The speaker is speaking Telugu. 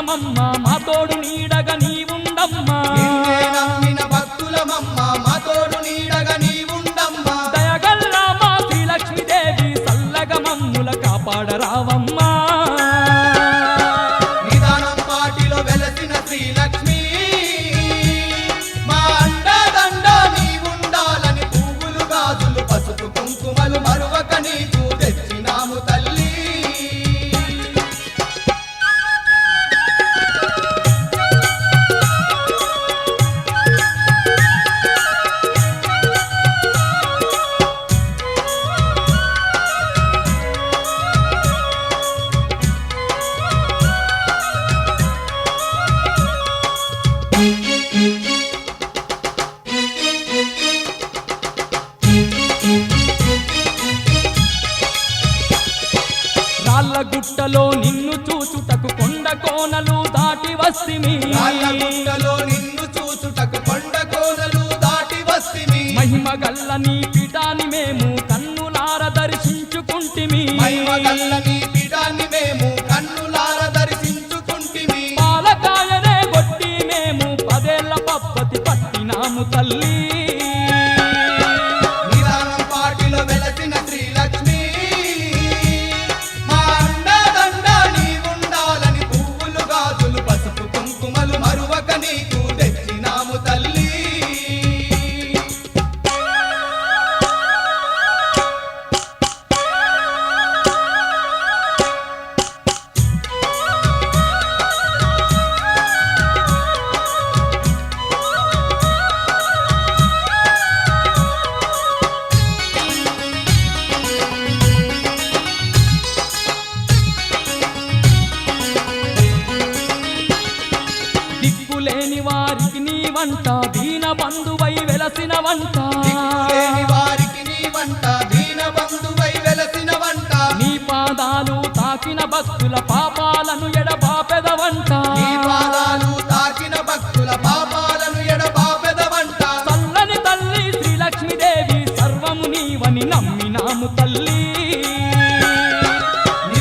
నమ్మినమమ్మ మా తోడు నీడగా నీవుండమ్మా నిన్నే నమ్మిన భక్తులమమ్మ మా తోడు నీడగా నీవుండమ్మా దయగల్ల మా శ్రీలక్ష్మీదేవి సల్లగా మమ్ముల కాపాడరావమ్మా నిదానం పాటిలో వెలసిన శ్రీలక్ష్మి మా అండదండ నీవుండాలని పువ్వులు గాజులు పసుపు కుంకుమలు మరువక నీకు తెచ్చినాము తల్లి రాళ్ళ గుట్టలో నిన్ను చూచుటకు కొండ కోనలు దాటి వస్తిమి రాళ్ళగుట్టలో నిన్ను చూచుటకు కొండ కోనలు దాటి వస్తిమి మహిమ గల్ల నీ పీఠాన్ని మేము కన్నులార దర్శించుకుంటిమి మహిమగల్ల నీ పీఠాన్ని మేము కన్నులార దర్శించుకుంటిమి పాలకాయనే కొట్టి మేము 10 ఏళ్ల పప్పతి పట్టినాము తల్లి నిదానం పాటిలో వెలసిన శ్రీలక్ష్మి మా అండదండ నీవుండాలని పువ్వులు గాజులు పసుపు కుంకుమలు మరువక నీకు తెచ్చినాము తల్లి దిక్కులేని వారికి నీ వంట దీన బంధువై వెలసిన వంట దిక్కులేని వారికి నీ వంట దీన బంధువై వెలసిన వంట నీ పాదాలు తాకిన భక్తుల పాపాలను